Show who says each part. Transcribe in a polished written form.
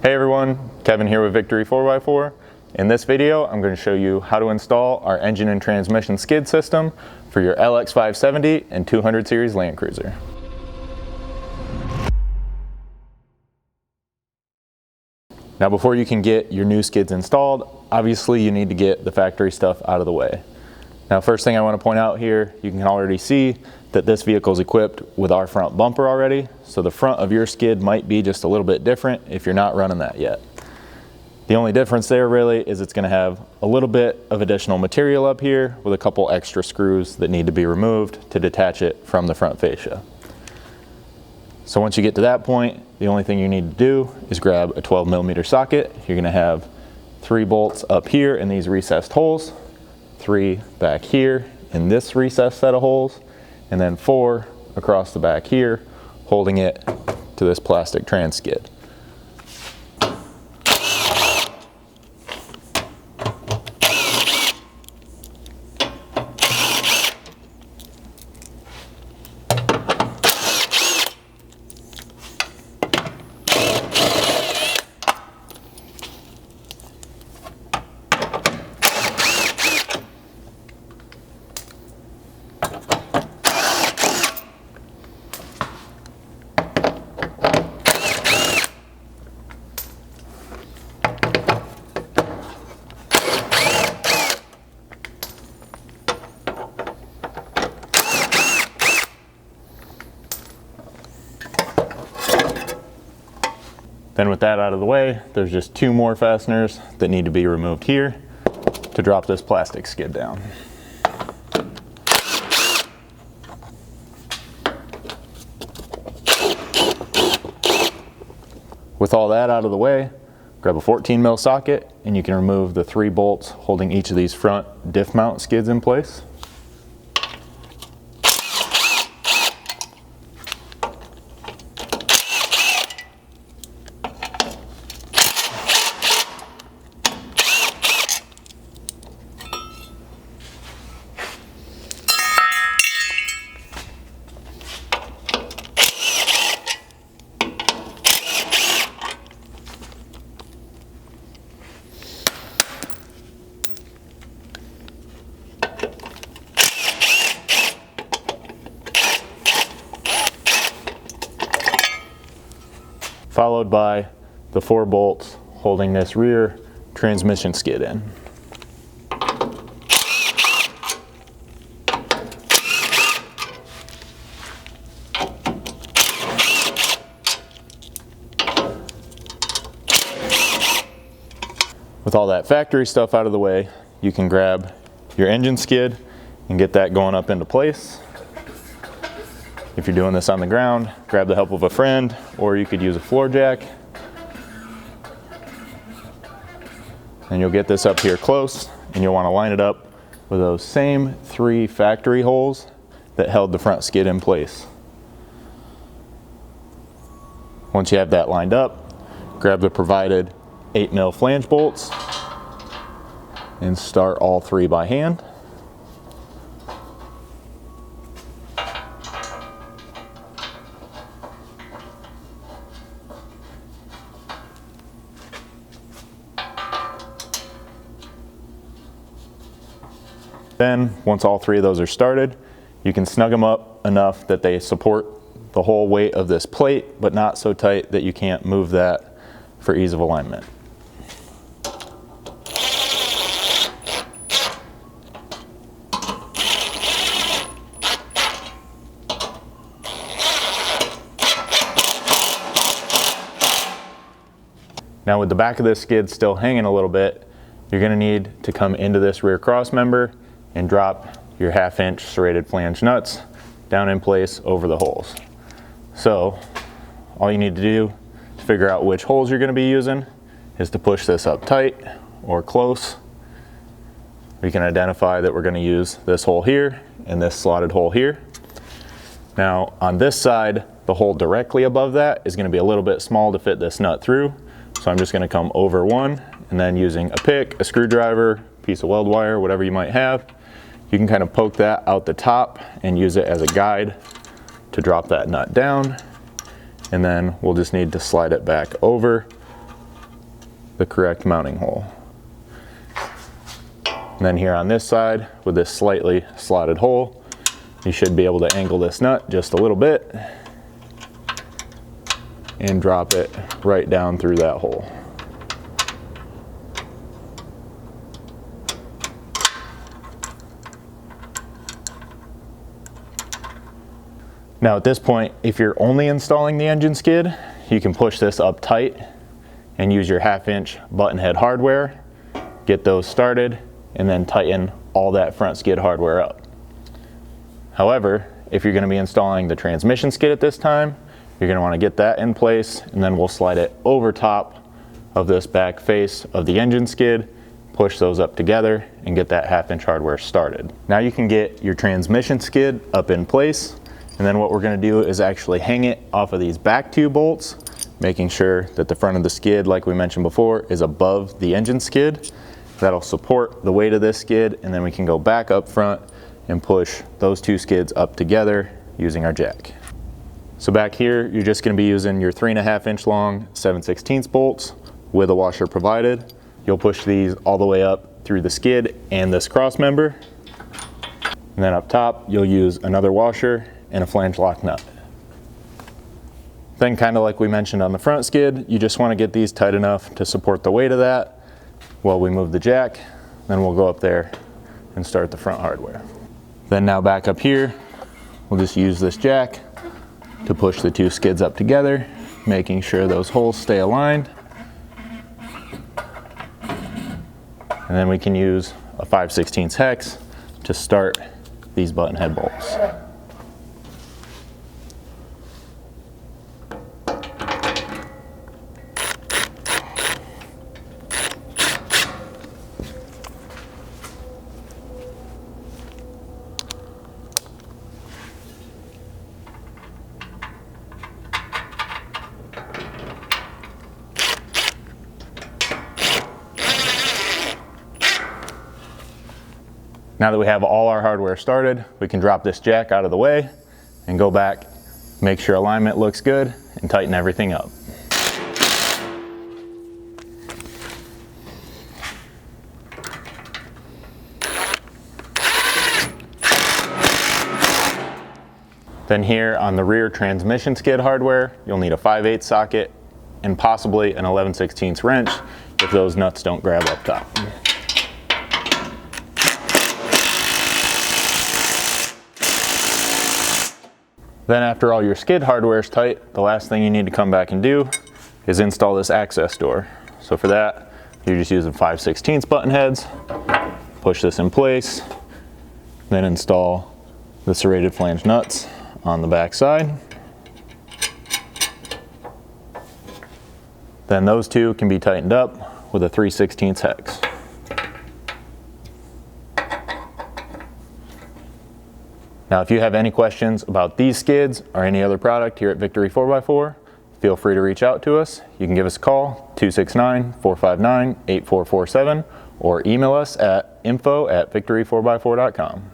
Speaker 1: Hey everyone, Kevin here with Victory 4x4. In this video, I'm going to show you how to install our engine and transmission skid system for your LX 570 and 200 series Land Cruiser. Now before you can get your new skids installed, obviously you need to get the factory stuff out of the way. Now first thing I want to point out here, you can already see that this vehicle is equipped with our front bumper already, so the front of your skid might be just a little bit different if you're not running that yet. The only difference there really is it's going to have a little bit of additional material up here with a couple extra screws that need to be removed to detach it from the front fascia. So once you get to that point, the only thing you need to do is grab a 12mm socket. You're going to have 3 bolts up here in these recessed holes, 3 back here in this recessed set of holes, and then 4 across the back here, holding it to this plastic trans skid. Then with that out of the way, there's just 2 more fasteners that need to be removed here to drop this plastic skid down. With all that out of the way, grab a 14mm socket and you can remove the 3 bolts holding each of these front diff mount skids in place. Followed by the 4 bolts holding this rear transmission skid in. With all that factory stuff out of the way, you can grab your engine skid and get that going up into place. If you're doing this on the ground, grab the help of a friend, or you could use a floor jack. And you'll get this up here close, and you'll want to line it up with those same 3 factory holes that held the front skid in place. Once you have that lined up, grab the provided 8mm flange bolts and start all 3 by hand. Then, once all 3 of those are started, you can snug them up enough that they support the whole weight of this plate, but not so tight that you can't move that for ease of alignment. Now with the back of this skid still hanging a little bit, you're going to need to come into this rear cross member and drop your 1/2-inch serrated flange nuts down in place over the holes. So all you need to do to figure out which holes you're going to be using is to push this up tight or close. We can identify that we're going to use this hole here and this slotted hole here. Now on this side, the hole directly above that is going to be a little bit small to fit this nut through. So I'm just going to come over one and then using a pick, a screwdriver, piece of weld wire, whatever you might have, you can kind of poke that out the top and use it as a guide to drop that nut down. And then we'll just need to slide it back over the correct mounting hole. And then here on this side, with this slightly slotted hole, you should be able to angle this nut just a little bit and drop it right down through that hole. Now at this point, if you're only installing the engine skid, you can push this up tight and use your 1/2 inch button head hardware, get those started, and then tighten all that front skid hardware up. However, if you're going to be installing the transmission skid at this time, you're going to want to get that in place, and then we'll slide it over top of this back face of the engine skid, push those up together, and get that 1/2 inch hardware started. Now you can get your transmission skid up in place, and then what we're going to do is actually hang it off of these back 2 bolts, making sure that the front of the skid, like we mentioned before, is above the engine skid. That'll support the weight of this skid, and then we can go back up front and push those 2 skids up together using our jack. So back here, you're just going to be using your 3.5 inch long 7/16 bolts with a washer provided. You'll push these all the way up through the skid and this cross member. And then up top, you'll use another washer and a flange lock nut. Then, kind of like we mentioned on the front skid, you just want to get these tight enough to support the weight of that while we move the jack. Then we'll go up there and start the front hardware. Then now back up here, we'll just use this jack to push the 2 skids up together, making sure those holes stay aligned. And then we can use a 5/16 hex to start these button head bolts. Now that we have all our hardware started, we can drop this jack out of the way and go back, make sure alignment looks good, and tighten everything up. Then here on the rear transmission skid hardware, you'll need a 5/8 socket and possibly an 11/16 wrench if those nuts don't grab up top. Then after all your skid hardware is tight, the last thing you need to come back and do is install this access door. So for that, you're just using 5/16 button heads, push this in place, then install the serrated flange nuts on the back side. Then those 2 can be tightened up with a 3/16 hex. Now, if you have any questions about these skids or any other product here at Victory 4x4, feel free to reach out to us. You can give us a call, 269-459-8447, or email us at info@victory4x4.com.